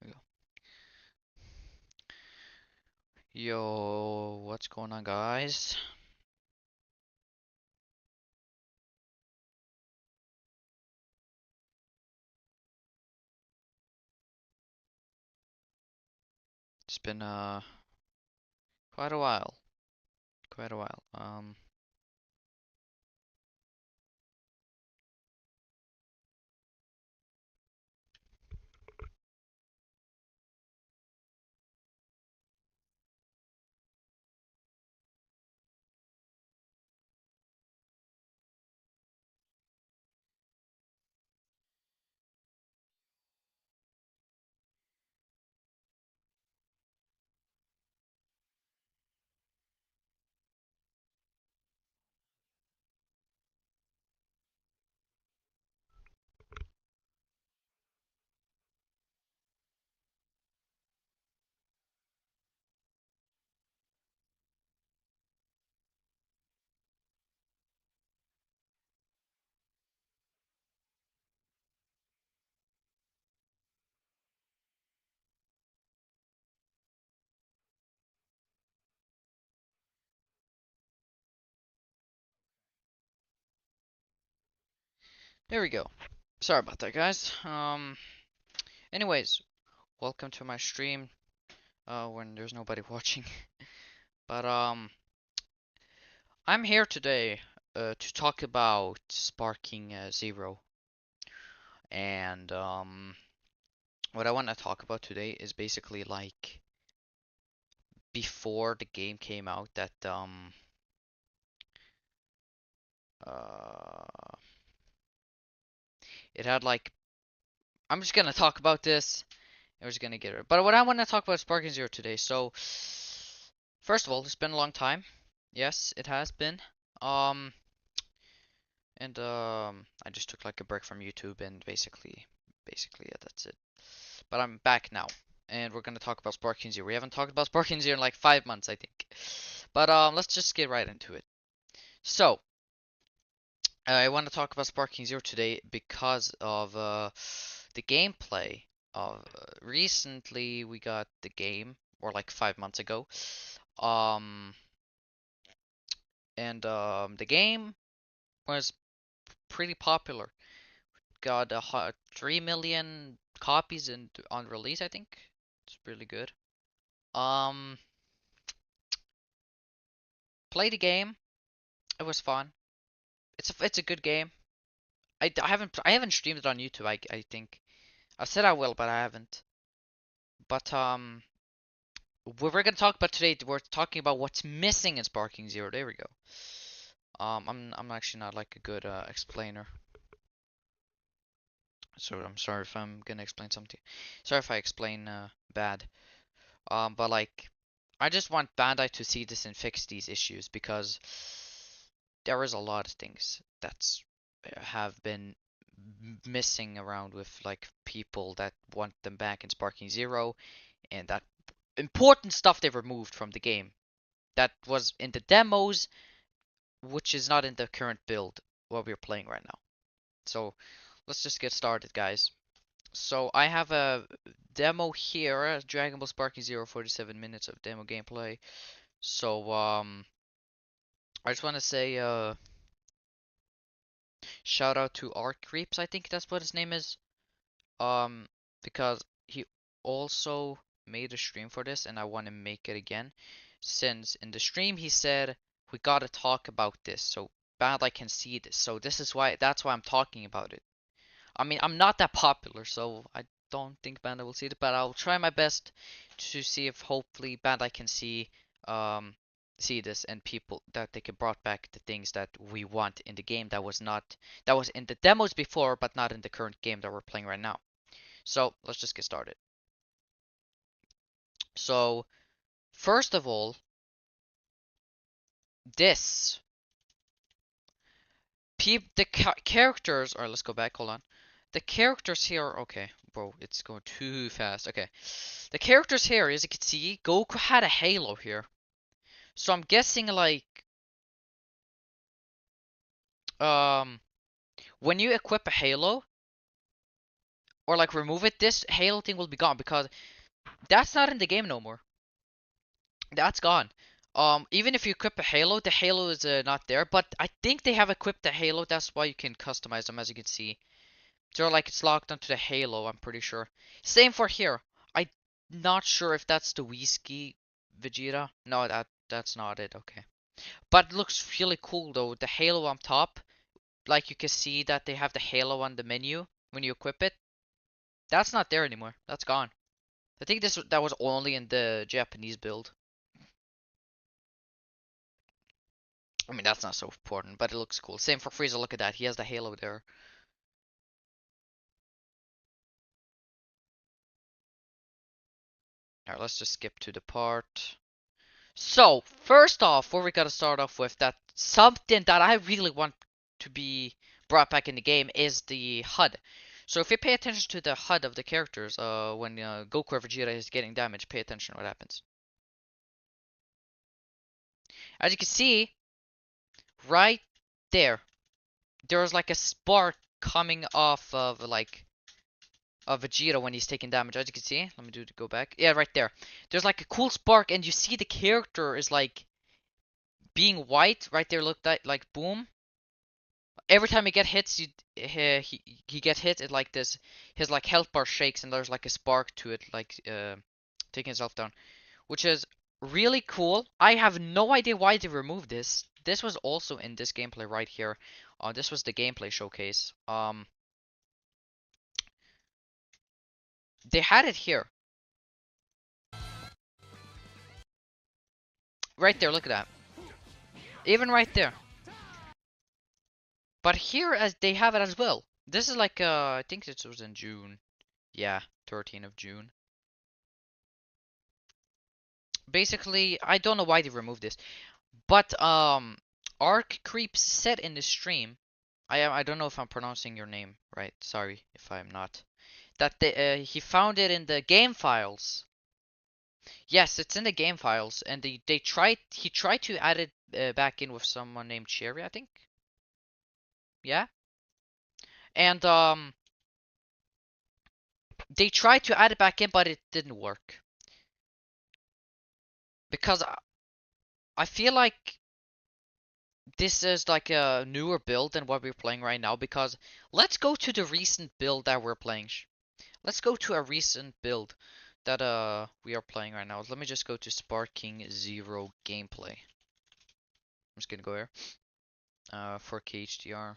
There we go. Yo, what's going on, guys? It's been quite a while. Quite a while. There we go. Sorry about that, guys. Anyways, welcome to my stream. When there's nobody watching. But I'm here today to talk about Sparking Zero. And what I want to talk about today is basically like before the game came out that uh it had like I'm just gonna talk about this and we're just gonna get it. But what I want to talk about is Sparking Zero today. So first of all, it's been a long time. Yes, it has been. Um and I just took like a break from YouTube and basically yeah, that's it. But I'm back now. And we're gonna talk about Sparking Zero. We haven't talked about Sparking Zero in like 5 months, I think. But let's just get right into it. So, I want to talk about Sparking Zero today because of the gameplay. Of recently, we got the game, or like 5 months ago. Um, and the game was pretty popular. Got 3 million copies on release, I think. It's really good. Um, play the game. It was fun. It's a good game. I haven't streamed it on YouTube. I think I said I will, but I haven't. But what we're gonna talk about today, we're talking about what's missing in Sparking Zero. There we go. I'm actually not like a good explainer, so I'm sorry if I'm gonna explain something. Sorry if I explain bad. But like, I just want Bandai to see this and fix these issues because there is a lot of things that's have been missing around with like people that want them back in Sparking Zero, and that important stuff they removed from the game that was in the demos, which is not in the current build what we're playing right now. So let's just get started, guys. So I have a demo here, Dragon Ball Sparking Zero, 47 minutes of demo gameplay. So I just want to say shout out to Art Creeps, I think that's what his name is. Um, because he also made a stream for this, and I want to make it again. Since in the stream he said we gotta talk about this, so Bandai can see this. So that's why I'm talking about it. I mean, I'm not that popular, so I don't think Bandai will see it, but I'll try my best to see if hopefully Bandai can um see this and people that they can brought back the things that we want in the game that was in the demos before, but not in the current game that we're playing right now. So let's just get started. So first of all, this the characters. Or let's go back. Hold on. The characters here. Okay, bro, it's going too fast. Okay, the characters here, as you can see, Goku had a halo here. So I'm guessing like um when you equip a halo, or like remove it, this halo thing will be gone because that's not in the game no more. That's gone. Even if you equip a halo, the halo is not there. But I think they have equipped the halo. That's why you can customize them, as you can see. So like it's locked onto the halo. I'm pretty sure. Same for here. I'm not sure if that's the Whiskey Vegeta. No, that's not it. Okay. But it looks really cool though. The halo on top, like you can see that they have the halo on the menu when you equip it. That's not there anymore. That's gone. I think that was only in the Japanese build. I mean, that's not so important, but it looks cool. Same for Frieza, look at that. He has the halo there. Alright, let's just skip to the part. So, first off, what we gotta start off with, that something that I really want to be brought back in the game is the HUD. So if you pay attention to the HUD of the characters, when Goku or Vegeta is getting damaged, pay attention to what happens. As you can see, right there's like a spark coming off of like Vegeta when he's taking damage. As you can see, let me go back. Yeah, right there. There's like a cool spark, and you see the character is like being white right there. Look, that like boom. Every time he get hits, he get hit. It like this. His like health bar shakes, and there's like a spark to it, like taking himself down, which is really cool. I have no idea why they removed this. This was also in this gameplay right here. This was the gameplay showcase. They had it here. Right there, look at that. Even right there. But here as they have it as well. This is like I think this was in June. Yeah, 13th of June. Basically, I don't know why they removed this. But Arc Creeps said in the stream, I don't know if I'm pronouncing your name right. Sorry if I'm not. That he found it in the game files. Yes, it's in the game files, and he tried to add it back in with someone named Cherry, I think. Yeah, and they tried to add it back in, but it didn't work because I feel like this is like a newer build than what we're playing right now. Because let's go to the recent build that we're playing. Let's go to a recent build that we are playing right now. Let me just go to Sparking Zero gameplay. I'm just gonna go here. 4K HDR.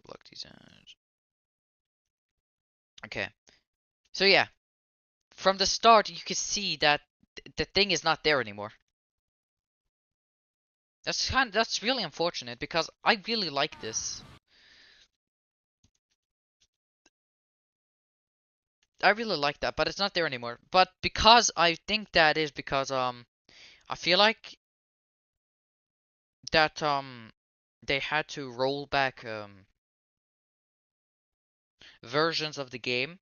Block these edge. Okay. So yeah, from the start you can see that the thing is not there anymore. That's really unfortunate because I really like this. I really like that, but it's not there anymore. But because I think that is because I feel like that they had to roll back versions of the game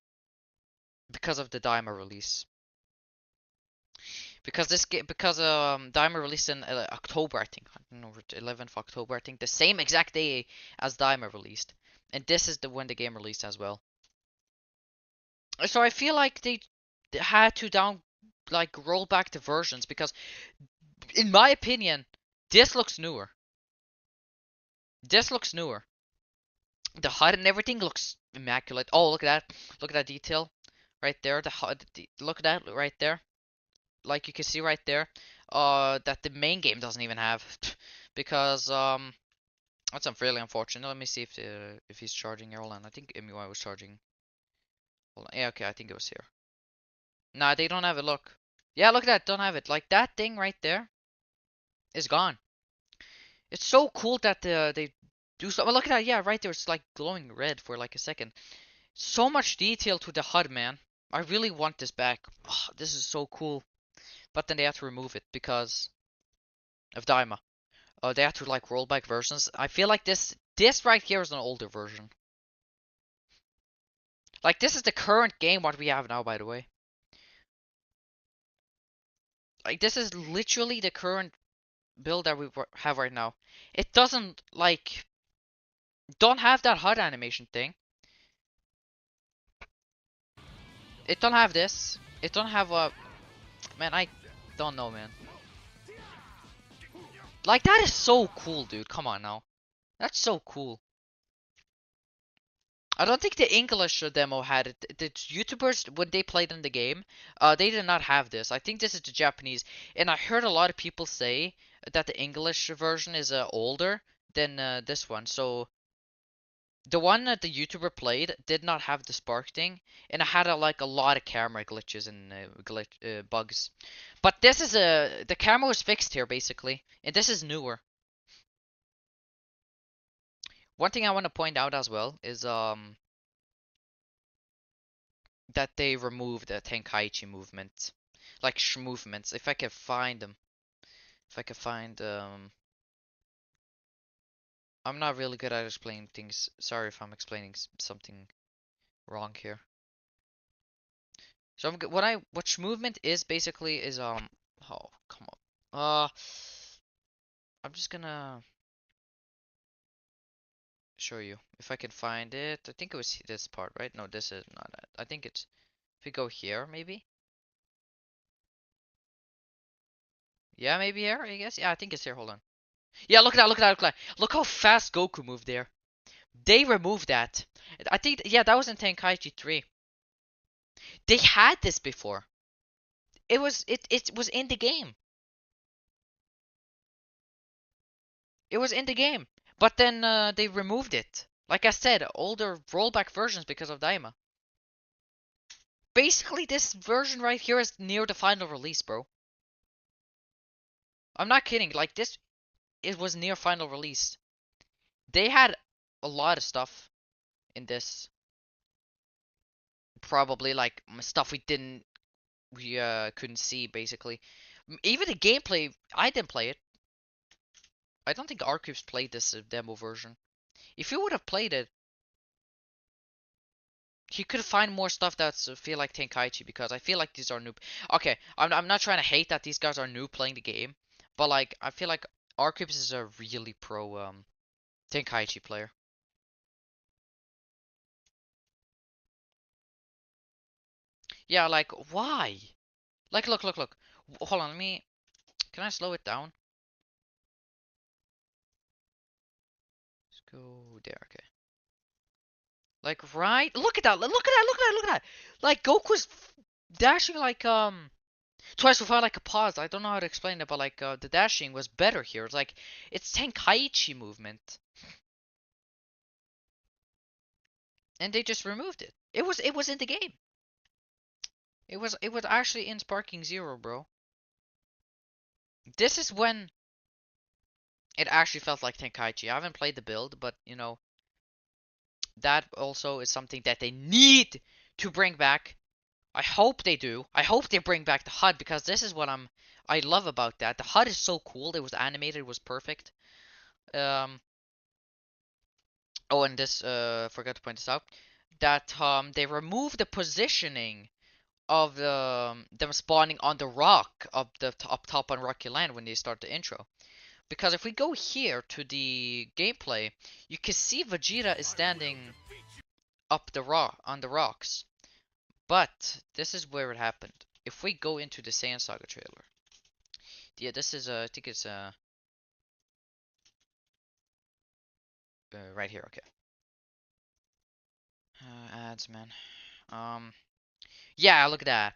because of the Daima release. Because Daima released in October, I think. I don't know, 11th October, I think, the same exact day as Daima released, and this is when the game released as well. So I feel like they had to roll back the versions because, in my opinion, this looks newer. This looks newer. The HUD and everything looks immaculate. Oh, look at that! Look at that detail right there. The HUD. Look at that right there. Like you can see right there, that the main game doesn't even have, because that's really unfortunate. Let me see if he's charging here. Hold on, I think MUI was charging. Hold on. Yeah, okay, I think it was here. Nah, they don't have it. Look. Yeah, look at that. Don't have it. Like that thing right there is gone. It's so cool that they do so. Well, look at that. Yeah, right there. It's like glowing red for like a second. So much detail to the HUD, man. I really want this back. Oh, this is so cool. But then they have to remove it because of Daima. They have to like roll back versions. I feel like this right here is an older version. Like this is the current game what we have now, by the way. Like this is literally the current build that we have right now. It doesn't like don't have that HUD animation thing. It don't have this. It don't have a... Man, I don't know, man. Like, that is so cool, dude. Come on now. That's so cool. I don't think the English demo had it. The YouTubers, when they played in the game, they did not have this. I think this is the Japanese. And I heard a lot of people say that the English version is older than this one. So the one that the YouTuber played did not have the spark thing, and it had like a lot of camera glitches and bugs. But this is the camera was fixed here basically, and this is newer. One thing I want to point out as well is that they removed the Tenkaichi movement, like movements. If I can find them, if I can find I'm not really good at explaining things. Sorry if I'm explaining something wrong here. So which movement is basically is oh come on I'm just gonna show you if I can find it. I think it was this part, right? No, this is not it. I think it's if we go here maybe. Yeah, maybe here. I guess. Yeah, I think it's here. Hold on. Yeah, look at that. Look at that. Look at that. Look how fast Goku moved there. They removed that. I think yeah, that was in Tenkaichi 3. They had this before. It was in the game. It was in the game, but then they removed it. Like I said, older rollback versions because of Daima. Basically, this version right here is near the final release, bro. I'm not kidding. Like this, it was near final release. They had a lot of stuff in this. Probably like stuff we couldn't see basically. Even the gameplay, I didn't play it. I don't think Arcubes played this demo version. If you would have played it, he could find more stuff that's feel like Tenkaichi because I feel like these are new. Okay, I'm not trying to hate that these guys are new playing the game, but like I feel like Arcubes is a really pro Tenkaichi player. Yeah, like why? Like look. Hold on, let me. Can I slow it down? Let's go there. Okay. Like right? Look at that! Look at that! Look at that! Look at that! Like Goku's dashing like twice without like a pause. I don't know how to explain it, but like the dashing was better here. It's like it's Tenkaichi movement, and they just removed it. It was in the game. It was actually in Sparking Zero, bro. This is when it actually felt like Tenkaichi. I haven't played the build, but you know that also is something that they need to bring back. I hope they do. I hope they bring back the HUD because this is what I love about that. The HUD is so cool. It was animated. It was perfect. Um. Oh, and this forgot to point this out that they removed the positioning of them spawning on the rock up top on Rocky Land when they start the intro. Because if we go here to the gameplay, you can see Vegeta is standing up the rock on the rocks. But this is where it happened. If we go into the Saiyan Saga trailer, yeah, this is I think it's right here. Okay, ads, man. Um, yeah, look at that.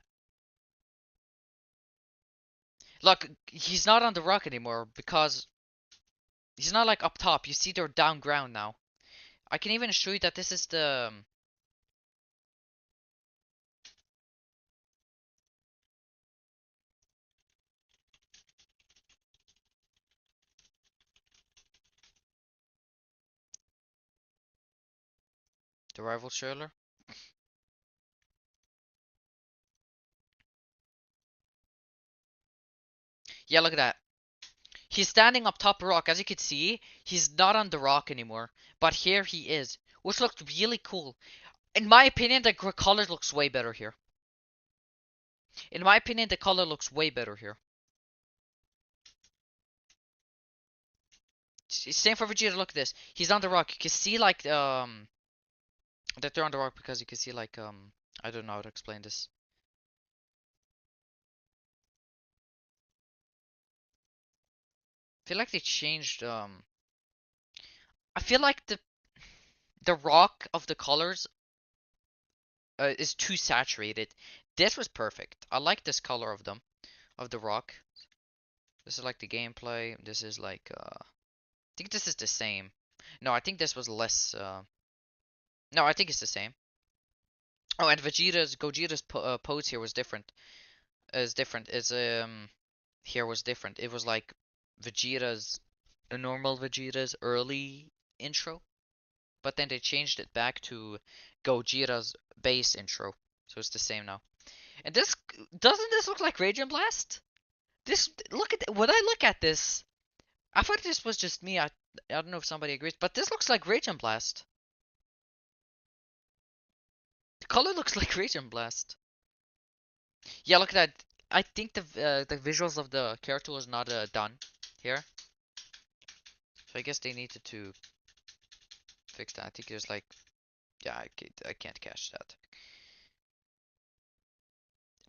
Look, he's not on the rock anymore because he's not like up top. You see they're down ground now. I can even show you that this is the rival trailer. Yeah, look at that. He's standing up top of rock. As you can see, he's not on the rock anymore. But here he is, which looked really cool. In my opinion, the color looks way better here. In my opinion, the color looks way better here. Same for Vegeta. Look at this. He's on the rock. You can see like that they're on the rock because you can see like I don't know how to explain this. I feel like they changed. I feel like the rock of the colors is too saturated. This was perfect. I like this color of them, of the rock. This is like the gameplay. This is like I think this is the same. No, I think this was less. No, I think it's the same. Oh, and Gogeta's pose here was different. Is different. Is here was different. It was like Vegeta's, a normal Vegeta's early intro, but then they changed it back to Gogeta's base intro, so it's the same now. And this doesn't this look like Radiant Blast? This look at when I look at this, I thought this was just me. I don't know if somebody agrees, but this looks like Radiant Blast. The color looks like Radiant Blast. Yeah, look at that. I think the visuals of the character was not done here, so I guess they needed to fix that. I think there's like, yeah, I can't catch that.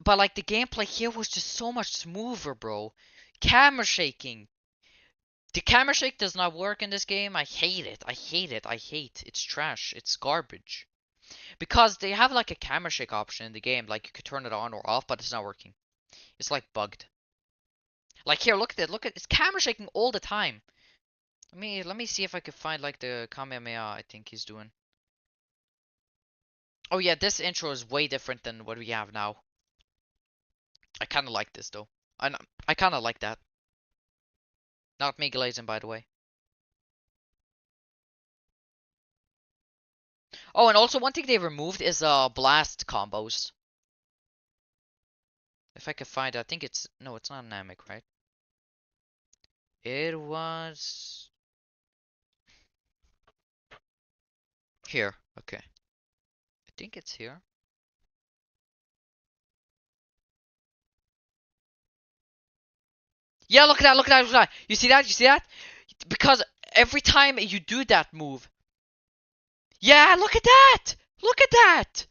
But like the gameplay here was just so much smoother, bro. Camera shaking. The camera shake does not work in this game. I hate it. I hate it. I hate. It's trash. It's garbage. Because they have like a camera shake option in the game, like you could turn it on or off, but it's not working. It's like bugged. Like here, look at it. Look at it's camera shaking all the time. Let me see if I could find like the Kamehameha I think he's doing. Oh yeah, this intro is way different than what we have now. I kind of like this though. I kind of like that. Not me glazing, by the way. Oh, and also one thing they removed is blast combos. If I could find it, I think it's no, it's not Namek, right? It was here. Okay. I think it's here. Yeah, look at that, look at that, look at that. You see that? You see that? Because every time you do that move. Yeah, look at that! Look at that!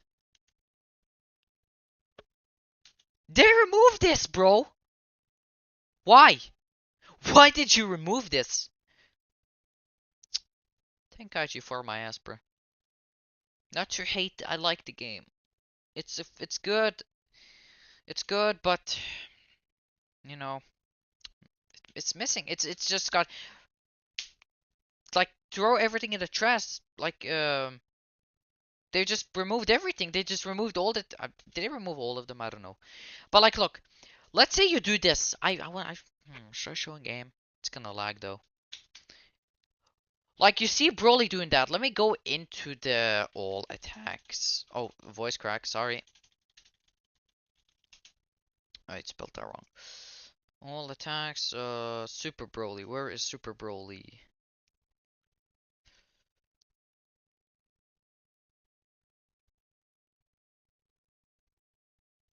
They removed this, bro! Why? Why did you remove this? Thank God you for my ass, bro. Not to hate, I like the game. It's good. It's good, but you know, it's missing. It's just got like throw everything in the trash. Like they just removed everything. They just removed all the. Did they remove all of them? I don't know. But like, look, let's say you do this. I want. Should I show in game? It's gonna lag though. Like you see Broly doing that. Let me go into the all attacks. Oh, voice crack. Sorry. I spelled that wrong. All attacks. Super Broly. Where is Super Broly?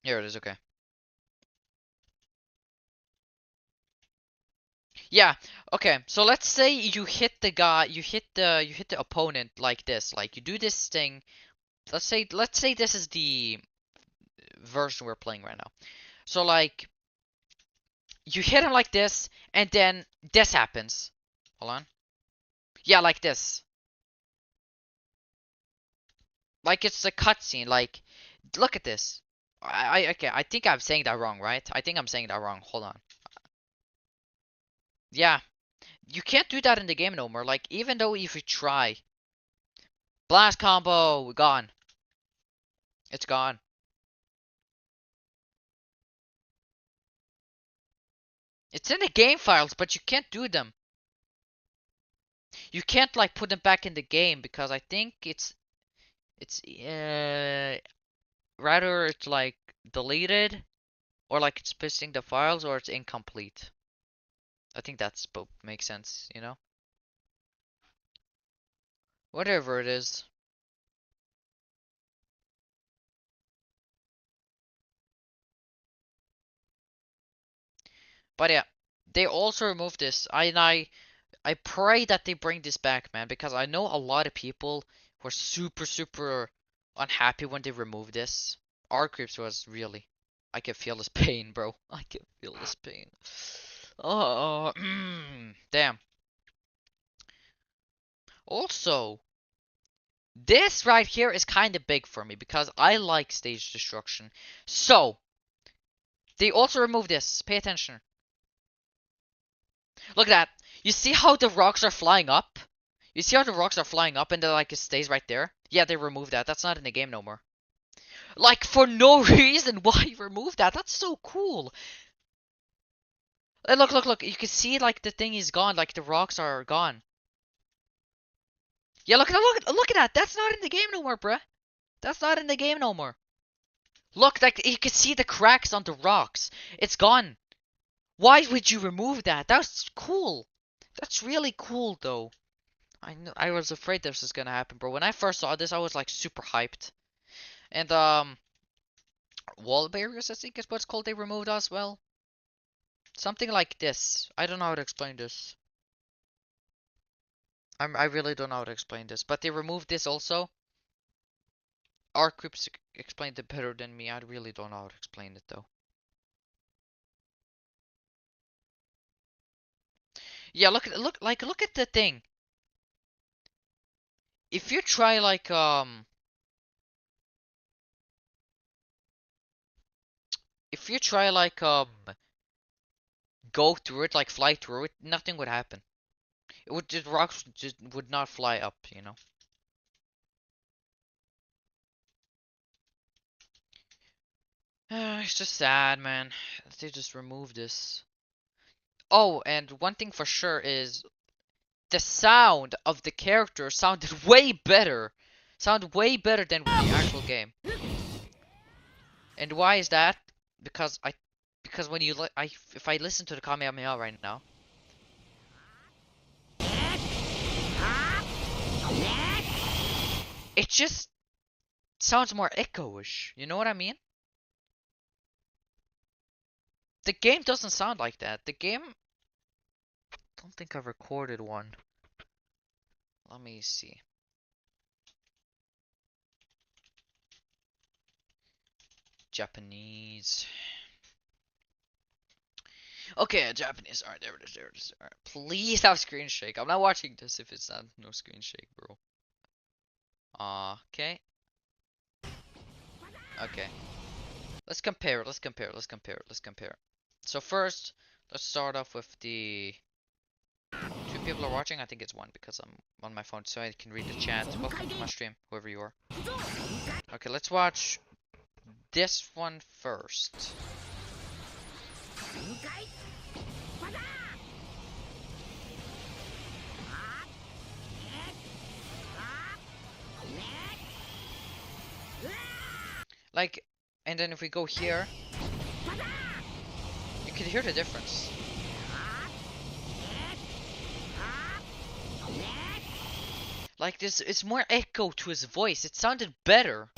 Here it is. Okay. Yeah, okay. So let's say you hit the guy, you hit the opponent like this. Like you do this thing. Let's say this is the version we're playing right now. So like you hit him like this and then this happens. Hold on. Yeah, like this. Like it's a cutscene. Like look at this. Okay, I think I'm saying that wrong, right? I think I'm saying that wrong. Hold on. Yeah, you can't do that in the game no more. Like even though if you try, blast combo, gone. It's gone. It's in the game files, but you can't do them. You can't like put them back in the game because I think it's rather it's like deleted or like it's missing the files or it's incomplete. I think that's both makes sense, you know? Whatever it is. But yeah, they also removed this. I pray that they bring this back, man, because I know a lot of people who are super unhappy when they removed this. Our creeps was really. I can feel this pain, bro. I can feel this pain. Oh, damn. Also, this right here is kind of big for me because I like stage destruction. So, they also removed this. Pay attention. Look at that. You see how the rocks are flying up? You see how the rocks are flying up and like it stays right there? Yeah, they removed that. That's not in the game no more. Like, for no reason, why remove that? That's so cool. Look, look, look. You can see, like, the thing is gone. Like, the rocks are gone. Yeah, look at that. Look at that. That's not in the game no more, bruh. That's not in the game no more. Look, like, you can see the cracks on the rocks. It's gone. Why would you remove that? That's cool. That's really cool, though. I was afraid this was gonna happen, bro. When I first saw this, I was, like, super hyped. And, wall barriers, I think is what's called, they removed as well. Something like this. I don't know how to explain this. I really don't know how to explain this. But they removed this also. Our creeps explained it better than me. I really don't know how to explain it though. Yeah, look at the thing. If you try like if you try like go through it, like fly through it, nothing would happen. It would just rocks just would not fly up, you know. It's just sad, man. They just removed this. Oh, and one thing for sure is the sound of the character sounded way better. Sounded way better than the actual game. And why is that? Because when you if I listen to the Kamehameha right now, it just sounds more echoish. You know what I mean? The game doesn't sound like that. The game, I don't think I've recorded one. Let me see. Japanese. Okay, Japanese. Alright, there it is. There it is. Alright, please have screen shake. I'm not watching this if it's not no screen shake, bro. Okay. Okay. Let's compare it. Let's compare it. Let's compare it. Let's compare it. So first, let's start off with the 2 people are watching. I think it's 1 because I'm on my phone, so I can read the chat. Welcome to my stream, whoever you are. Okay, let's watch this one first. Like, and then if we go here, you can hear the difference. Like this, it's more echo to his voice. It sounded better.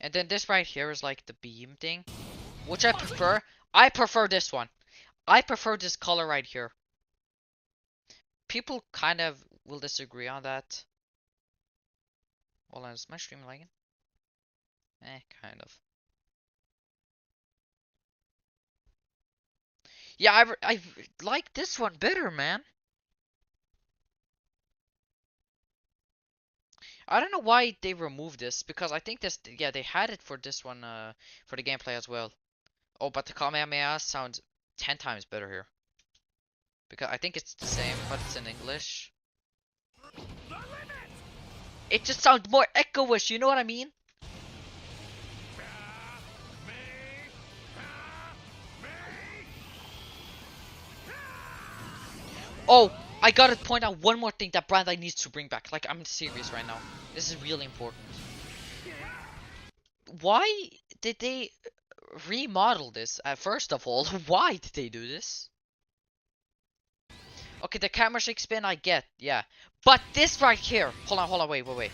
And then this right here is like the beam thing, which I prefer. I prefer this one. I prefer this color right here. People kind of will disagree on that. Hold on, is my stream lagging? Kind of. Yeah, I like this one better, man. I don't know why they removed this, because I think this, yeah, they had it for this one, for the gameplay as well. Oh, but the Kamehameha sounds 10 times better here. Because I think it's the same, but it's in English. It just sounds more echoish, you know what I mean? Oh, I gotta point out one more thing that Bandai needs to bring back. Like, I'm serious right now. This is really important. Why did they remodel this? First of all, why did they do this? Okay, the camera shake spin I get, yeah. But this right here, hold on, wait.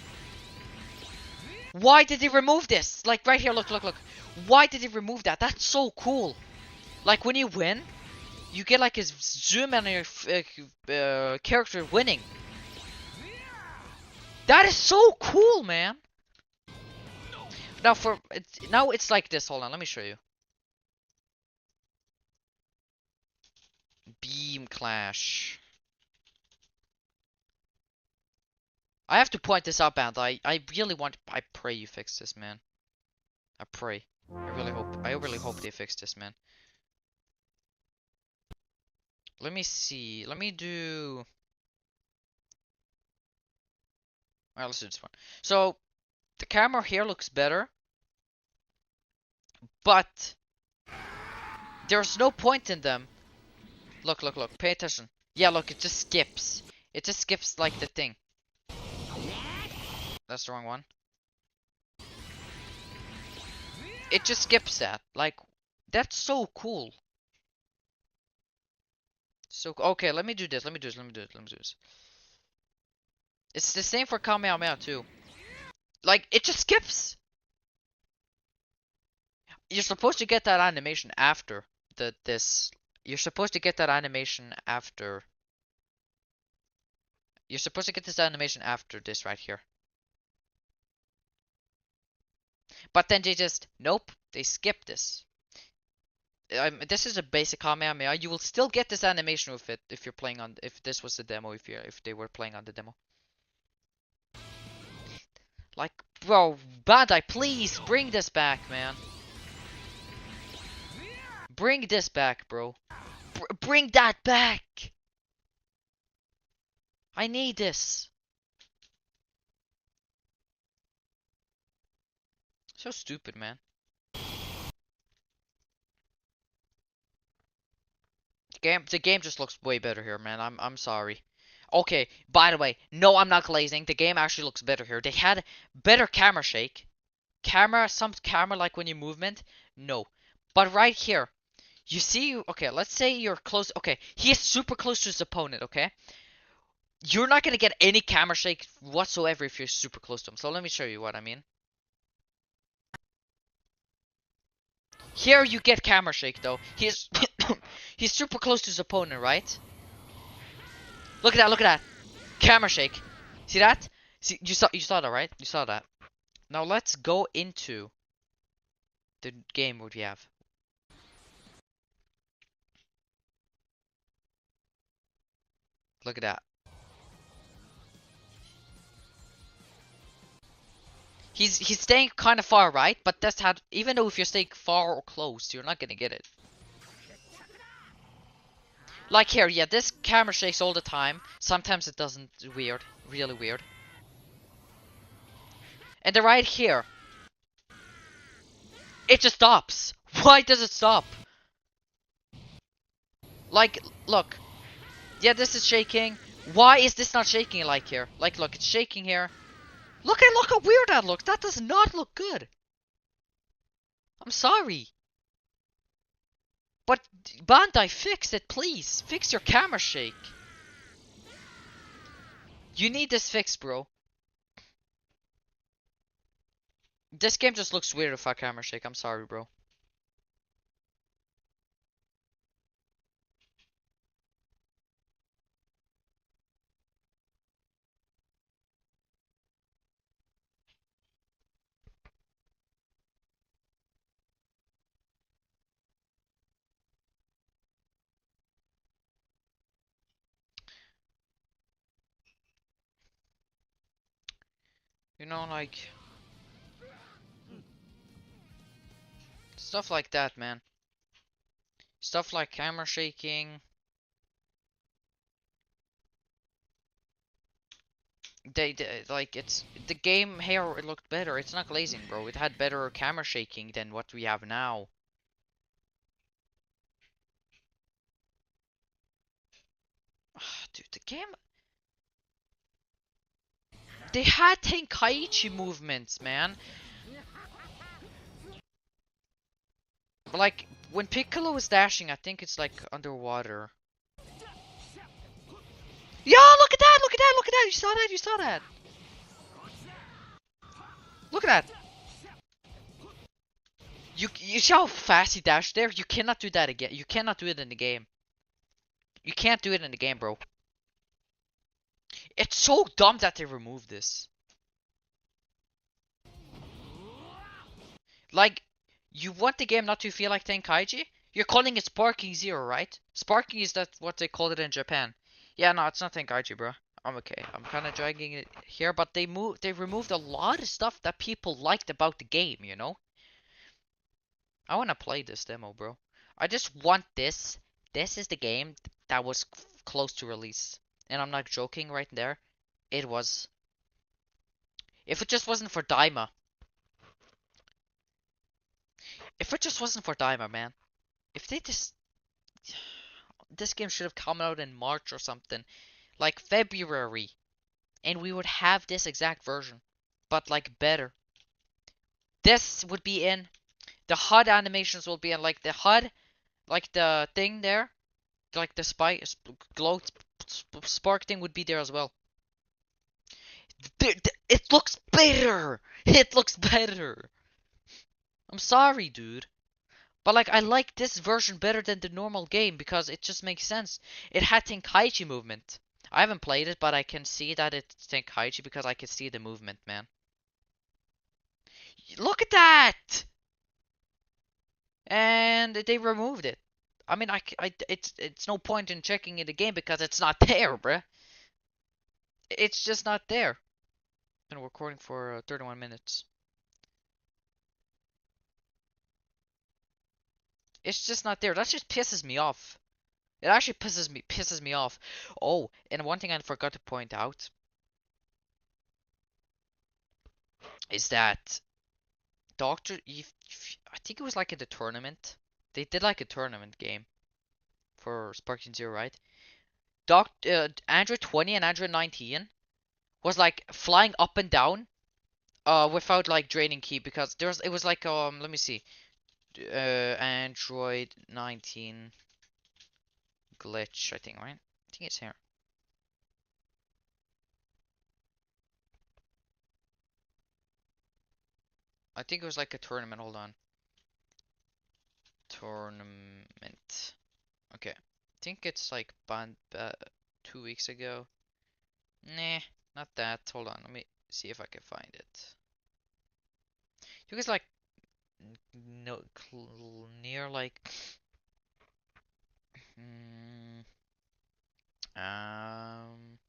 Why did they remove this? Like right here, look. Why did they remove that? That's so cool. Like when you win, you get like a zoom on your character winning. That is so cool, man. Now now it's like this. Hold on, let me show you. Beam Clash. I have to point this out, Band. I really want. I pray you fix this, man. I pray. I really hope. I really hope they fix this, man. Let me see. Let me do. Alright, let's do this one. So the camera here looks better, but there's no point in them. Look, look, look. Pay attention. Yeah, look. It just skips. It just skips like the thing. That's the wrong one. It just skips that. Like, that's so cool. So, okay, let me do this. Let me do this. Let me do this. Let me do this. It's the same for Kamehameha too. Like, it just skips. You're supposed to get that animation after this. You're supposed to get that animation after. You're supposed to get this animation after this right here. But then they just, nope, they skip this. This is a basic Kamehameha. You will still get this animation with it if you're playing on, if this was the demo, if they were playing on the demo. Like, bro, Bandai, please bring this back, man. Bring this back, bro. Bring that back. I need this. So stupid, man. The game just looks way better here, man. I'm sorry. Okay, by the way, no, I'm not glazing. The game actually looks better here. They had better camera shake. Some camera like when you movement. No. But right here, you see, okay, let's say you're close. Okay, he is super close to his opponent, okay? You're not gonna get any camera shake whatsoever if you're super close to him. So let me show you what I mean. Here you get camera shake though. He's he's super close to his opponent, right? Look at that, look at that. Camera shake. See that? See, you saw that, right? You saw that. Now let's go into the game what we have. Look at that. He's staying kind of far, right? But that's how, even though if you're staying far or close, you're not gonna get it. Like here, yeah, this camera shakes all the time. Sometimes it doesn't. Weird, really weird. And then right here, it just stops. Why does it stop? Like, look. Yeah, this is shaking. Why is this not shaking like here? Like, look, it's shaking here. Look how weird that looks. That does not look good. I'm sorry. But Bandai, fix it, please. Fix your camera shake. You need this fixed, bro. This game just looks weird without camera shake. I'm sorry, bro. You know, like stuff like that, man. Stuff like camera shaking. They like, it's the game here. It looked better. It's not glazing, bro. It had better camera shaking than what we have now. Dude, the game. They had Tenkaichi movements, man. Like, when Piccolo is dashing, I think it's like underwater. Yeah, look at that! Look at that! Look at that! You saw that! You saw that! Look at that! You see how fast he dashed there? You cannot do that again. You cannot do it in the game. You can't do it in the game, bro. It's so dumb that they removed this. Like, you want the game not to feel like Tenkaichi? You're calling it Sparking Zero, right? Sparking is that what they called it in Japan. Yeah, no, it's not Tenkaichi, bro. I'm okay. I'm kind of dragging it here, but they removed a lot of stuff that people liked about the game, you know? I want to play this demo, bro. I just want this. This is the game that was close to release. And I'm not joking right there. It was. If it just wasn't for Daima. If it just wasn't for Daima, man. If they just. This game should have come out in March or something. Like February. And we would have this exact version. But like better. This would be in. The HUD animations will be in. Like the HUD. Like the thing there. Like the spike. Glow spark thing would be there as well. It looks better. It looks better. I'm sorry, dude. But like, I like this version better than the normal game because it just makes sense. It had Tenkaichi movement. I haven't played it, but I can see that it's Tenkaichi because I can see the movement, man. Look at that! And they removed it. I mean, it's no point in checking in the game because it's not there, bruh. It's just not there. Been recording for 31 minutes. It's just not there. That just pisses me off. It actually pisses me off. Oh, and one thing I forgot to point out is that Doctor Eve, I think it was like in the tournament. They did like a tournament game for Sparking Zero, right? Android 20 and Android 19 was like flying up and down without like draining ki because it was like let me see. Android 19 glitch, I think, right? I think it's here. I think it was like a tournament. Hold on. Tournament. Okay. I think it's like banned 2 weeks ago. Nah, not that. Hold on. Let me see if I can find it. You guys like no near like mm, um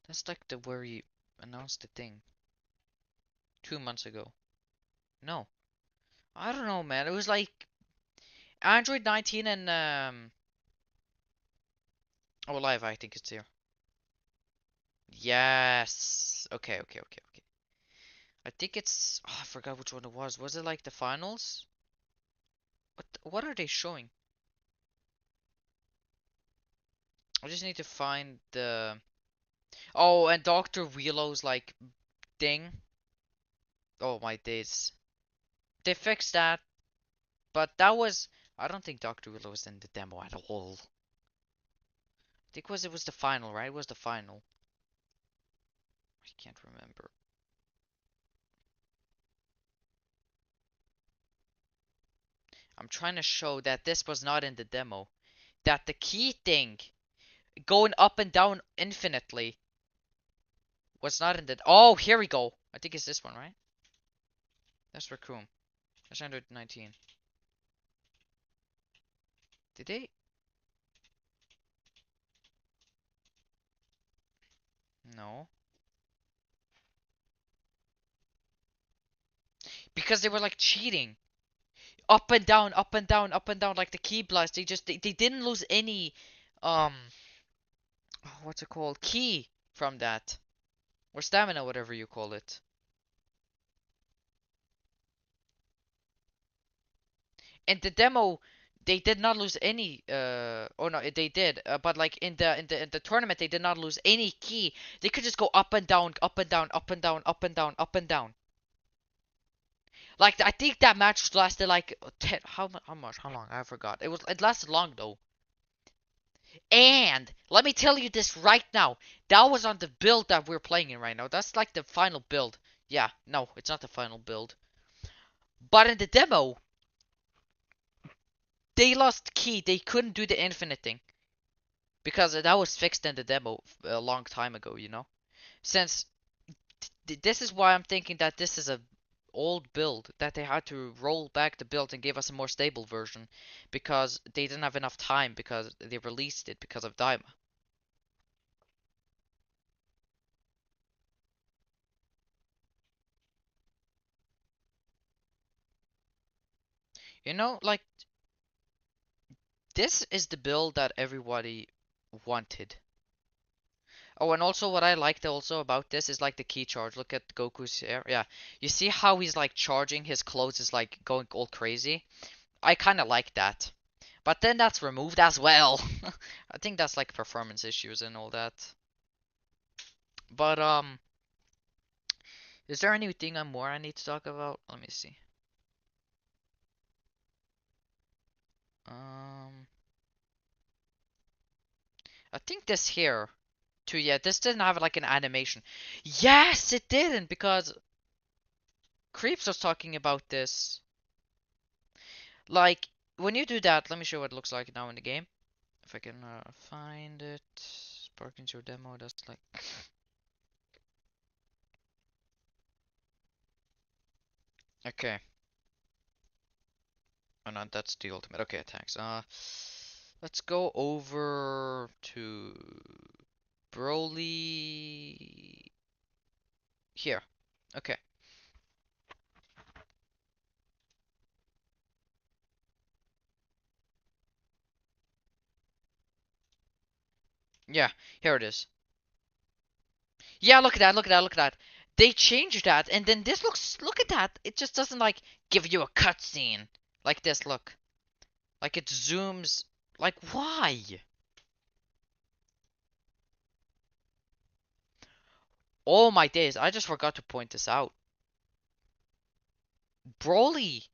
that's like the where you announced the thing 2 months ago. No, I don't know, man. It was like Android 19 and oh live. I think it's here. Yes. Okay, okay, okay, okay. I think it's. Oh, I forgot which one it was. Was it like the finals? What are they showing? I just need to find the. Oh, and Doctor Wheelo's like thing. Oh my days. They fixed that, but that was. I don't think Doctor Wheelo was in the demo at all. I think it was the final, right? It was the final. I can't remember. I'm trying to show that this was not in the demo. That the key thing going up and down infinitely was not in the. Oh, here we go. I think it's this one, right? That's Raccoon. That's 119. Did they? No. Because they were like cheating. Up and down, up and down, up and down, like the key blast. They didn't lose any um what's it called? Key from that. Or stamina, whatever you call it. In the demo, they did not lose any oh no, they did. But like in the tournament they did not lose any key. They could just go up and down, up and down, up and down, up and down, up and down. Like I think that match lasted like 10, how much, how long, I forgot. It lasted long though. And let me tell you this right now. That was on the build that we're playing in right now. That's like the final build. Yeah, no, it's not the final build. But in the demo, they lost key. They couldn't do the infinite thing because that was fixed in the demo a long time ago, you know. Since this is why I'm thinking that this is a old build that they had to roll back the build and give us a more stable version because they didn't have enough time because they released it because of Daima. You know, like this is the build that everybody wanted. Oh, and also what I liked also about this is like the key charge. Look at Goku's hair. Yeah, you see how he's like charging his clothes is like going all crazy. I kind of like that. But then that's removed as well. I think that's like performance issues and all that. But is there anything more I need to talk about? Let me see. Um, I think this here too. Yeah, this didn't have like an animation. Yes, it didn't because Creeps was talking about this. Like when you do that, let me show what it looks like now in the game. If I can find it. Sparking your demo. That's like. Okay. Oh no, that's the ultimate. Okay, thanks. Let's go over to Broly here. Okay. Yeah, here it is. Yeah, look at that, look at that, look at that. They changed that, and then this looks, look at that. It just doesn't like give you a cutscene like this, look. Like it zooms, like why? Oh my days, I just forgot to point this out. Broly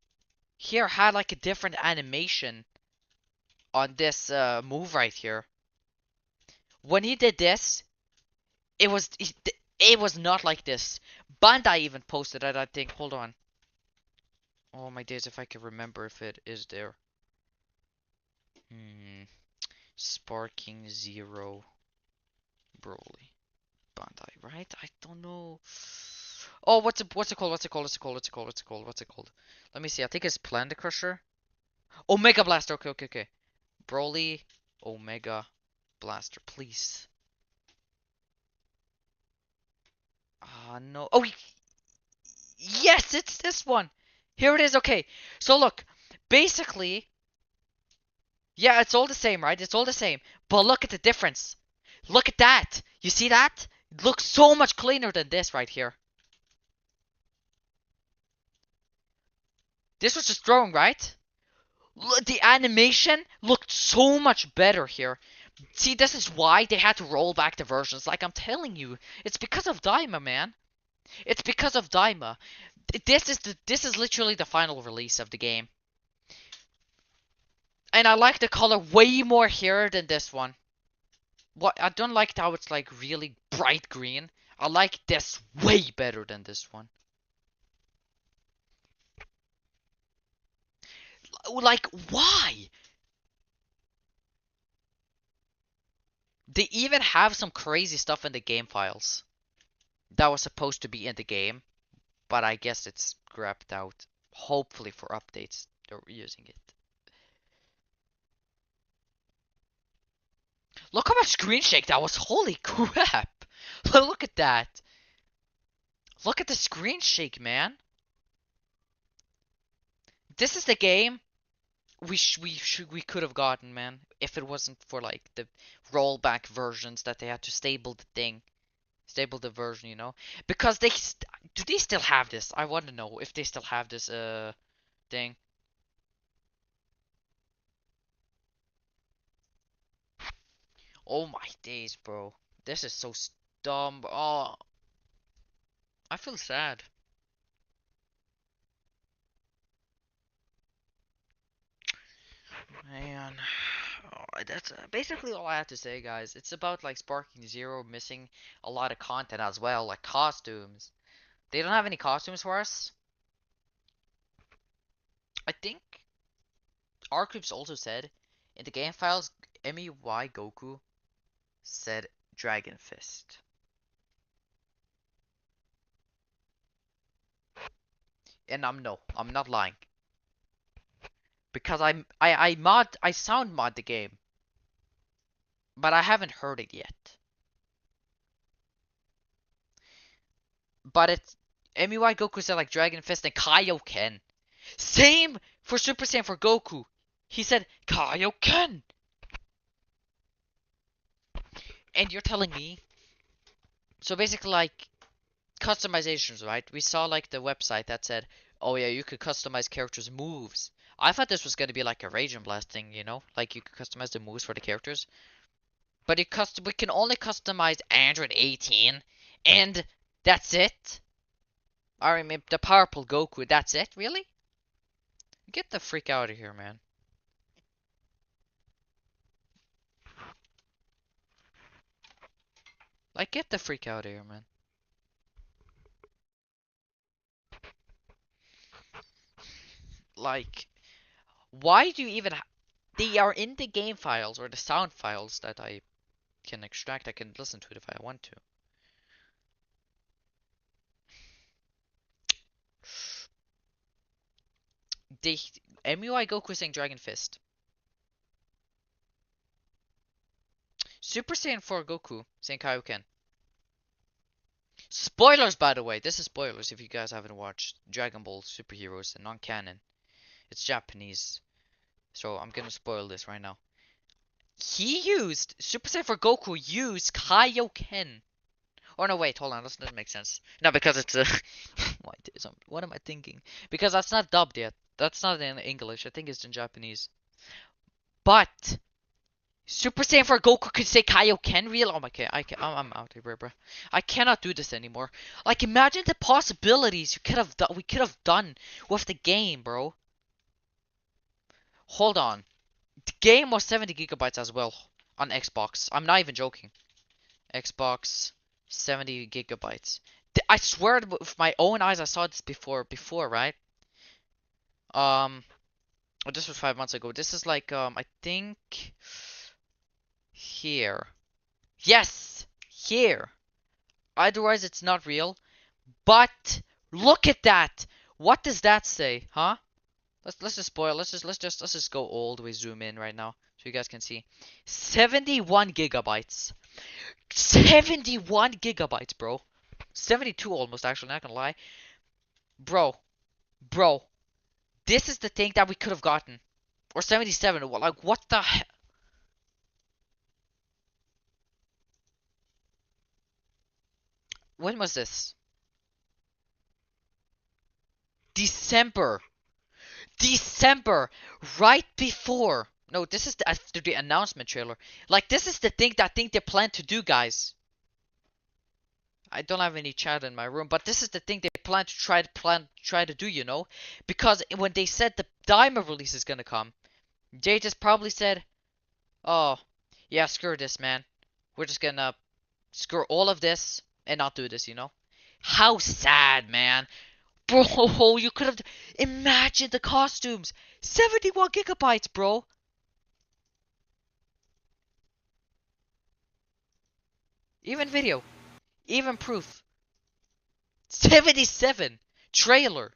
here had like a different animation on this move right here. When he did this, it was it was not like this. Bandai even posted it, I think. Hold on. Oh my days, if I can remember if it is there. Sparking Zero Broly. Bandai, right? I don't know. Oh, what's it called? What's it called? What's it called? What's it called? What's it called? What's it called? Let me see. I think it's Planet Crusher. Omega Blaster. Okay, okay, okay. Broly, Omega Blaster, please. Ah, no. Oh, yes, it's this one. Here it is. Okay. So look, basically, yeah, it's all the same, right? It's all the same. But look at the difference. Look at that. You see that? It looks so much cleaner than this right here. This was just throwing, right? The animation looked so much better here. See, this is why they had to roll back the versions. Like I'm telling you, it's because of Daima, man. It's because of Daima. This is literally the final release of the game. And I like the color way more here than this one. What I don't like how it's like really bright green. I like this way better than this one. Like why? They even have some crazy stuff in the game files that was supposed to be in the game, but I guess it's scrapped out. Hopefully for updates, they're using it. Look how much screen shake that was. Holy crap. Look at that. Look at the screen shake, man. This is the game we could have gotten, man, if it wasn't for like the rollback versions that they had to stable the thing, stable the version, you know, because do they still have this? I want to know if they still have this thing. Oh my days, bro, this is so dumb. Oh, I feel sad. Man, oh, that's basically all I have to say, guys. It's about like Sparking Zero missing a lot of content as well, like costumes. They don't have any costumes for us. I think Arcreeps also said in the game files, MEY Goku said Dragon Fist. And I'm not lying. Because I sound mod the game, but I haven't heard it yet. But it's MUI Goku said like Dragon Fist and Kaioken. Same for Super Saiyan for Goku. He said Kaioken. And you're telling me, so basically like customizations, right? We saw like the website that said, oh yeah, you could customize characters' moves. I thought this was gonna be like a Rage and Blast thing, you know, like you could customize the moves for the characters. But we can only customize Android 18, and that's it. I mean, the powerful Goku, that's it, really? Get the freak out of here, man. Like, get the freak out of here, man. Like, why do you even? They are in the game files or the sound files that I can extract. I can listen to it if I want to. The MUI Goku saying Dragon Fist. Super Saiyan 4 Goku saying Kaioken. Spoilers, by the way. This is spoilers if you guys haven't watched Dragon Ball Superheroes and non-canon. It's Japanese, so I'm gonna spoil this right now. He used Super Saiyan 4 Goku used Kaioken. Or no, wait, hold on. That doesn't make sense. No, because it's a. What am I thinking? Because that's not dubbed yet. That's not in English. I think it's in Japanese. But Super Saiyan 4 Goku could say Kaioken real. Oh my god, I'm out here, bro. I cannot do this anymore. Like, imagine the possibilities you could have done. We could have done with the game, bro. Hold on. The game was 70 gigabytes as well on Xbox. I'm not even joking. Xbox 70 gigabytes. I swear with my own eyes I saw this before, right? Um, this was 5 months ago. This is like, I think here. Yes! Here. Otherwise it's not real. But look at that! What does that say, huh? Let's just spoil. Let's just go all the way zoom in right now so you guys can see. 71 gigabytes. 71 gigabytes, bro. 72 almost, actually, not gonna lie. Bro, bro, this is the thing that we could have gotten. Or 77, like, what the hell? When was this? December. December. Right before. No, this is after the announcement trailer. Like, this is the thing that I think they plan to do, guys. I don't have any chat in my room, but this is the thing they plan to try to do, you know? Because when they said the Diamond release is gonna come, they just probably said, "Oh, yeah, screw this, man. We're just gonna screw all of this and not do this," you know? How sad, man. Bro, you could have imagine the costumes. 71 gigabytes, bro. Even video, even proof. 77 trailer.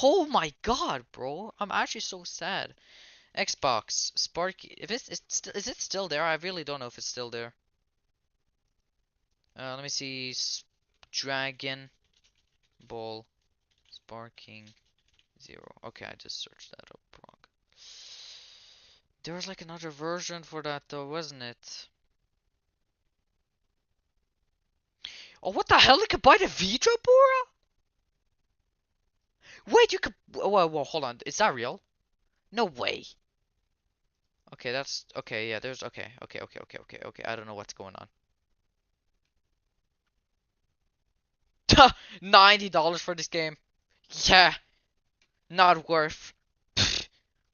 Oh my god, bro. I'm actually so sad. Xbox, Sparky. If is it still there? I really don't know if it's still there. Let me see. Dragon Ball Sparking Zero. Okay, I just searched that up wrong. There was like another version for that though, wasn't it? Oh, what the hell? You could buy the Vita Bora? Wait, you could. Whoa, hold on. Is that real? No way. Okay, that's okay. Yeah, there's okay. I don't know what's going on. $90 for this game. Yeah, not worth.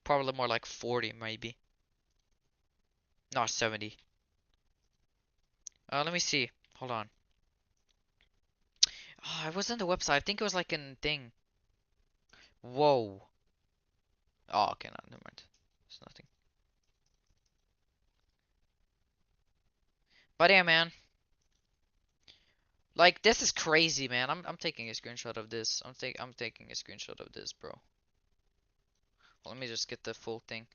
Probably more like 40 maybe. Not 70. Let me see. Hold on. Oh, I was on the website. I think it was like a thing. Whoa. Oh, okay, no, never mind. It's nothing. But yeah, man. Like this is crazy, man. I'm taking a screenshot of this. I'm taking a screenshot of this, bro. Let me just get the full thing.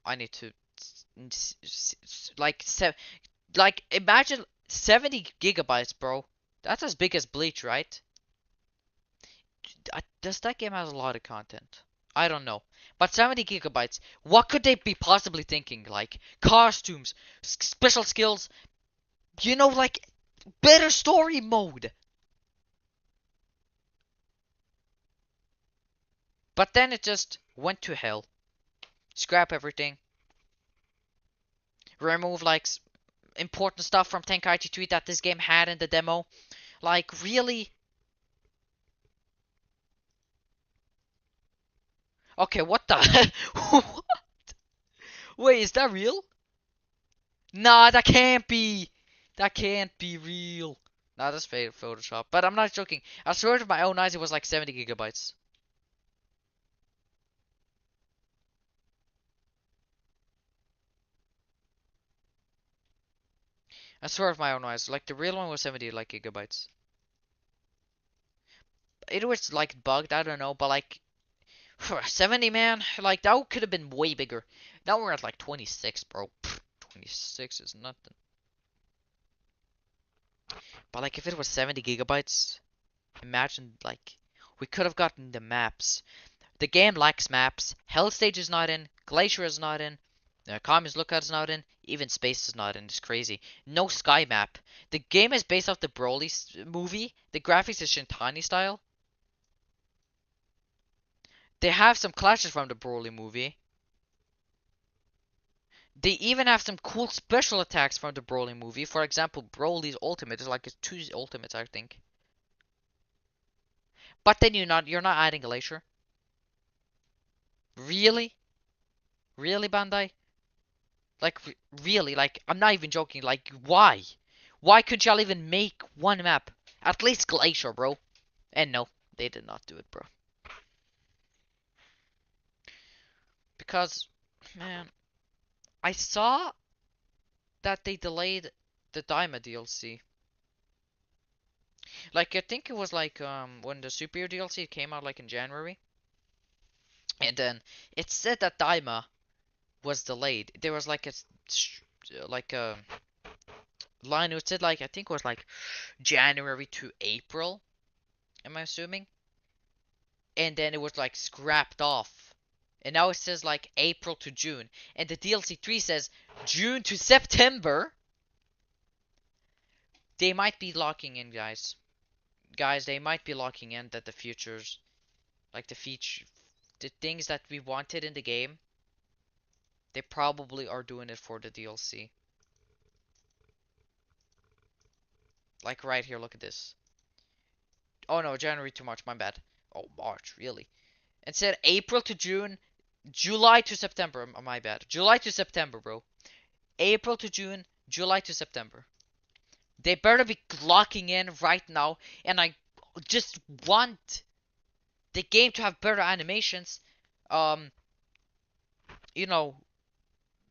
I need to like like imagine 70 gigabytes, bro. That's as big as Bleach, right? Does that game has a lot of content? I don't know. But 70 gigabytes. What could they be possibly thinking? Like costumes, special skills, like better story mode. But then it just went to hell. Scrap everything. Remove like important stuff from Tenkaichi 3 that this game had in the demo. Like really? Okay, what the? What? Wait, is that real? Nah, that can't be. That can't be real. Nah, that's fake Photoshop. But I'm not joking. I swear to my own eyes, it was like 70 gigabytes. I swear to my own eyes. Like the real one was 70 like gigabytes. It was like bugged. I don't know, but like 70, man. Like that could have been way bigger. Now we're at like 26, bro. 26 is nothing. But like if it was 70 gigabytes, imagine like we could have gotten the maps. The game lacks maps. Hell Stage is not in. Glacier is not in. Kami's Lookout is not in. Even Space is not in. It's crazy. No sky map. The game is based off the Broly movie. The graphics is Shintani style. They have some clashes from the Broly movie. They even have some cool special attacks from the Broly movie. For example, Broly's ultimate is like his two ultimates, I think. But then you're not adding Glacier. Really? Really, Bandai? Like, really, like, I'm not even joking. Like, why? Why couldn't y'all even make one map? At least Glacier, bro. And no, they did not do it, bro. Because, man, I saw that they delayed the Daima DLC. Like, I think it was like, when the Superior DLC came out, like, in January. And then it said that Daima was delayed. There was like a line which said, like, I think it was like January to April, am I assuming? And then it was like scrapped off. And now it says like April to June. And the DLC 3 says June to September. They might be locking in, guys. Guys, they might be locking in that the futures, like the things that we wanted in the game, they probably are doing it for the DLC. Like right here, look at this. Oh no, January to March, my bad. Oh, March, really? It said April to June, July to September, my bad. July to September, bro. April to June, July to September. They better be locking in right now, and I just want the game to have better animations. Um, you know,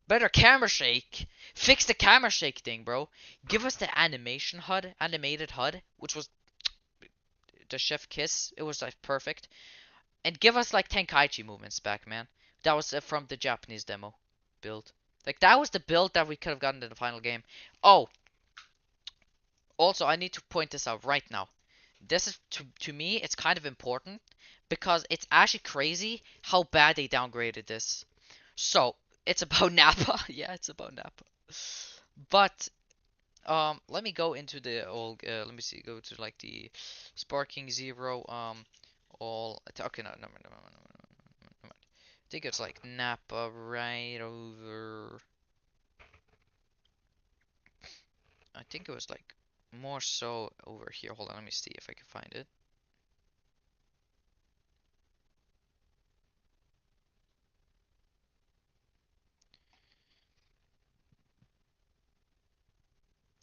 better camera shake. Fix the camera shake thing, bro. Give us the animated HUD, which was the chef kiss. It was like perfect, and give us like Tenkaichi movements back, man. That was from the Japanese demo build. Like that was the build that we could have gotten in the final game. Oh, also I need to point this out right now. This is to me it's kind of important because it's actually crazy how bad they downgraded this. So it's about Nappa. Yeah, it's about Nappa. But let me go into the old. Let me see. Go to like the Sparking Zero. All. Okay, no, no, no, no, no, no, no. I think it's like Nappa right over. I think it was like more so over here. Hold on, let me see if I can find it.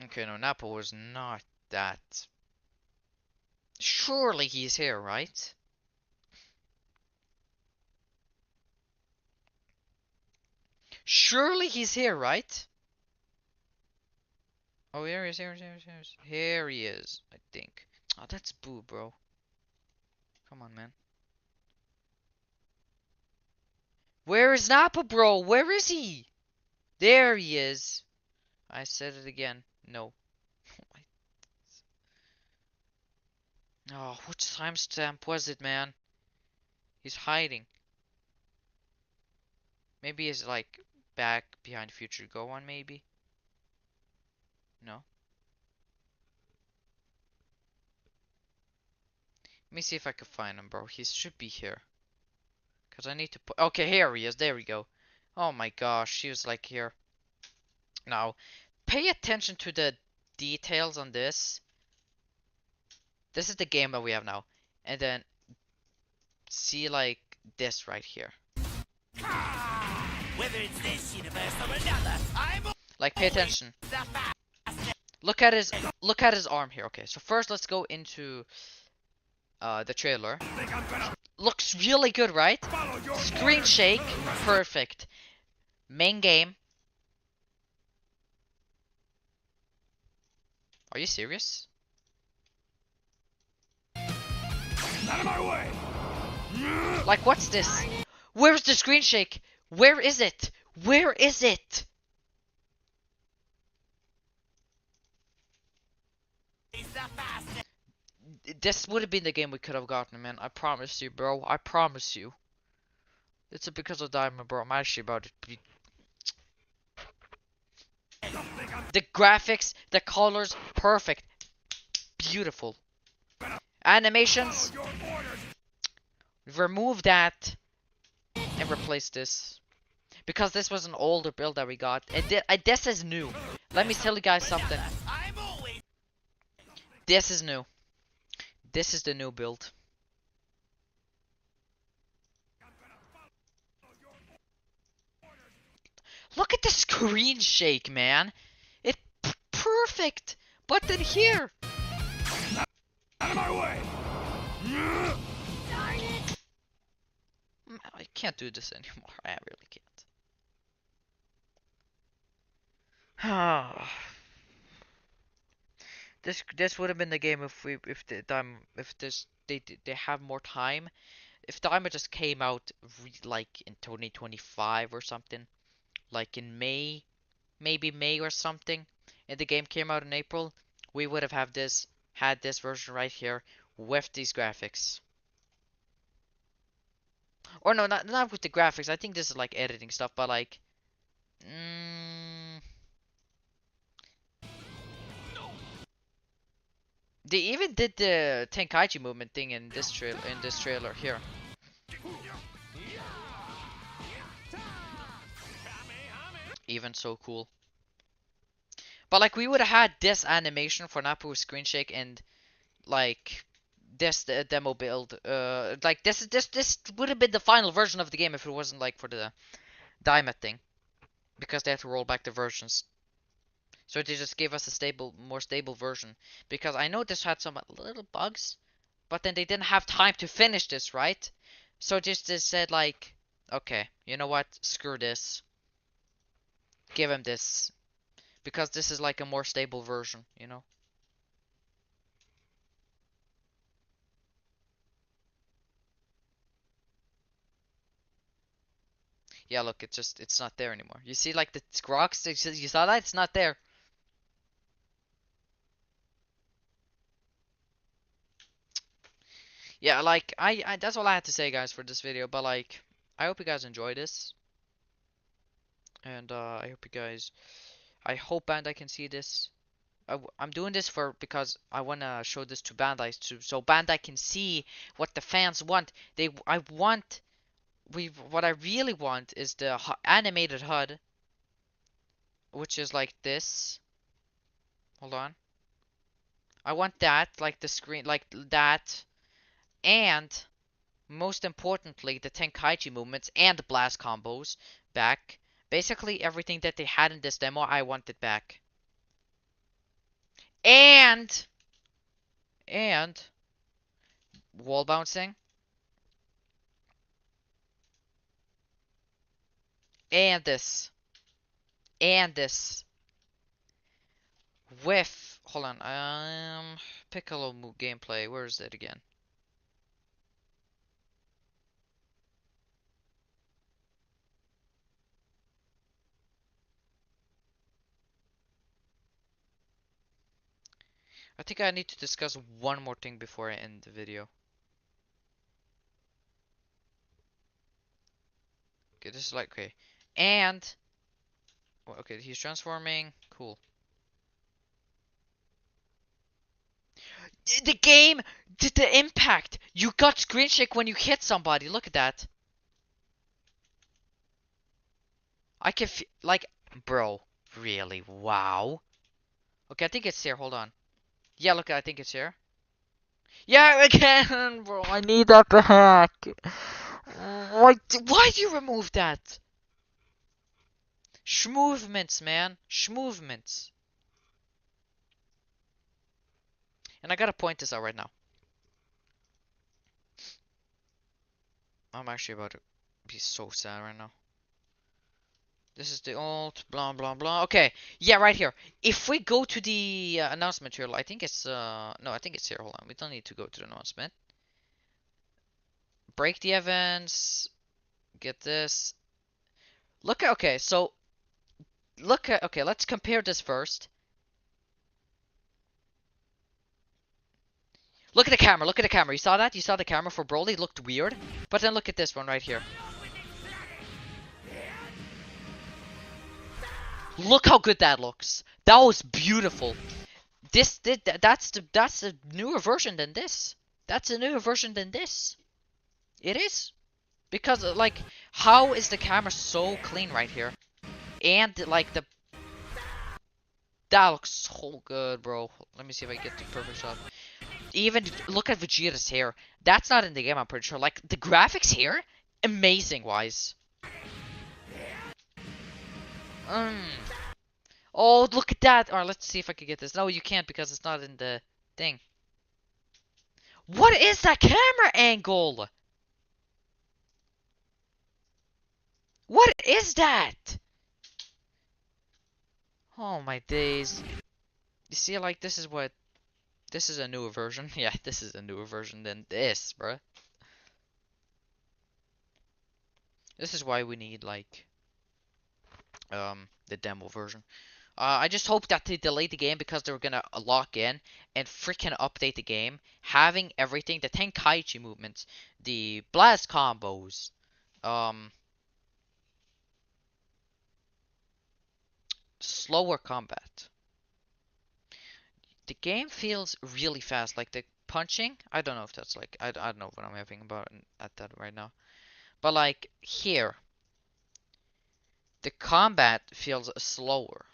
Okay, no, Nappa was not that. Surely he's here, right? Surely he's here, right? Oh, here he is, here he is, here he is. Here he is, I think. Oh, that's Boo, bro. Come on, man. Where is Nappa, bro? Where is he? There he is. I said it again. No. Oh, which timestamp was it, man? He's hiding. Maybe he's like back behind future go on, maybe? No. Let me see if I can find him, bro. He should be here. Cause I need to put. Okay, here he is. There we go. Oh my gosh, he was like here. Now, pay attention to the details on this. This is the game that we have now. And then see like this right here. Whether it's this universe or another, Like pay attention. Look at his arm here. Okay, so first let's go into the trailer. Looks really good, right? Screen shake, perfect. Main game. Are you serious? out of my way. Like, what's this? Where's the screen shake? Where is it? Where is it? This would have been the game we could have gotten, man. I promise you, bro. I promise you. It's because of Diamond, bro. I'm actually about to be... The graphics, the colors, perfect. Beautiful. Animations. Remove that. And replace this. Because this was an older build that we got. And this is new. Let me tell you guys something. This is new. This is the new build. Look at the screen shake, man. It's perfect. But then here. Out of my way. I can't do this anymore. I really can't. This would have been the game if the time if this they have more time. If Diamond just came out like in 2025 or something, like in May, maybe May or something, and the game came out in April, we would have had this version right here with these graphics. Or no, not with the graphics. I think this is like editing stuff, but like, they even did the Tenkaichi movement thing in this trailer here. Even so cool. But like we would have had this animation for Nappa screen shake and like this the demo build. Like this would have been the final version of the game if it wasn't like for the Diamond thing, because they had to roll back the versions. So they just gave us a more stable version. Because I know this had some little bugs, but then they didn't have time to finish this, right? So just they said like, okay, you know what? Screw this. Give him this. Because this is like a more stable version, you know? Yeah, look, it's not there anymore. You see like the rocks, you saw that? It's not there. Yeah, like I that's all I had to say, guys, for this video. But like, I hope you guys enjoy this, and I hope Bandai can see this. I'm doing this because I wanna show this to Bandai so Bandai can see what the fans want. What I really want is the animated HUD, which is like this. Hold on. I want that, like the screen, like that, and most importantly, the Tenkaichi movements and the blast combos back. Basically, everything that they had in this demo, I want it back. And wall bouncing. And this. And this. with, hold on, Piccolo gameplay, where is it again? I think I need to discuss one more thing before I end the video. Okay, this is like, okay. And, well, okay, he's transforming, cool. The game, the impact, you got screen shake when you hit somebody, look at that. I can like, bro, really, wow. Okay, I think it's here, hold on. Yeah, look, I think it's here. Yeah, again, bro, I need that back. Why do you remove that? Schmovements, man. Schmovements. And I gotta point this out right now. I'm actually about to be so sad right now. This is the alt, blah, blah, blah. Okay, yeah, right here. If we go to the announcement here, I think it's, no, I think it's here. Hold on, we don't need to go to the announcement. Break the events. Get this. Look at, okay, so, look at, okay, let's compare this first. Look at the camera, look at the camera. You saw that? You saw the camera for Broly? It looked weird. But then look at this one right here. Look how good that looks. That was beautiful. That's the newer version than this. That's a newer version than this. It is. Because like, how is the camera so clean right here? And like that looks so good, bro. Let me see if I get the perfect shot. Even look at Vegeta's hair. That's not in the game, I'm pretty sure. Like the graphics here, amazing wise. Oh, look at that. Alright, let's see if I can get this. No, you can't because it's not in the thing. What is that camera angle? What is that? Oh my days. You see, like, this is what... This is a newer version. Yeah, this is a newer version than this, bruh. This is why we need, like, the demo version. I just hope that they delay the game because they're gonna lock in and freaking update the game. Having everything, the Tenkaichi movements, the blast combos, slower combat. The game feels really fast, like the punching. I don't know if that's like, I don't know what I'm having about at that right now. But like here, the combat feels slower.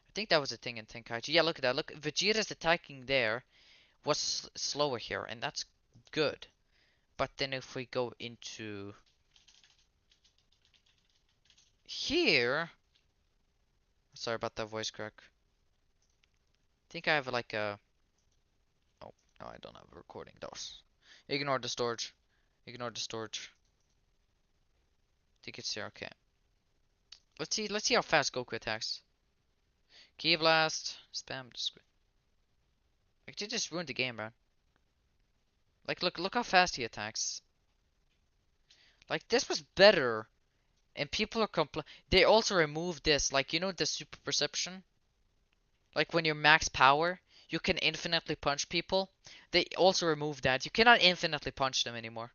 I think that was a thing in Tenkaichi. Yeah, look at that. Look, Vegeta's attacking there was slower here, and that's good. But then if we go into here, sorry about that voice crack. I think I have like a, oh, no, I don't have a recording. Those. Ignore the storage. Ignore the storage. I think it's here. Okay. Let's see how fast Goku attacks. Ki blast, spam the screen. Like they just ruined the game, man. Like look how fast he attacks. Like this was better, and people are They also removed this, like you know the super perception. Like when you're max power, you can infinitely punch people. They also removed that. You cannot infinitely punch them anymore.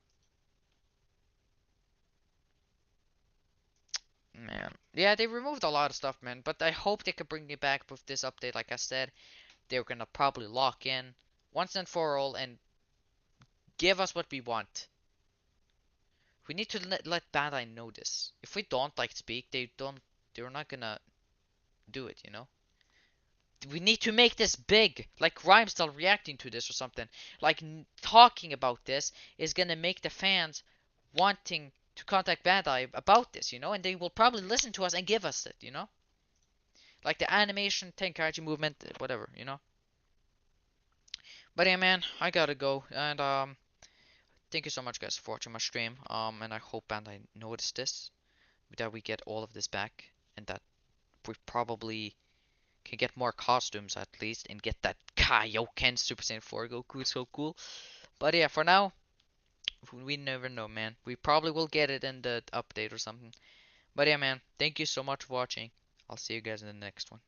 Man, yeah, they removed a lot of stuff, man. But I hope they can bring it back with this update. Like I said, they're gonna probably lock in once and for all and give us what we want. We need to let Bandai know this. If we don't like speak, they're not gonna do it, you know? We need to make this big, like Rhymestyle reacting to this or something. Like talking about this is gonna make the fans wanting to contact Bandai about this, you know? And they will probably listen to us and give us it, you know? Like the animation, Tenkaichi movement, whatever, you know? But yeah, man, I gotta go. And thank you so much, guys, for watching my stream. And I hope Bandai noticed this, that we get all of this back, and that we probably can get more costumes at least, and get that Kaioken Super Saiyan 4 Goku. It's so cool. But yeah, for now, we never know, man. We probably will get it in the update or something. But yeah, man, thank you so much for watching. I'll see you guys in the next one.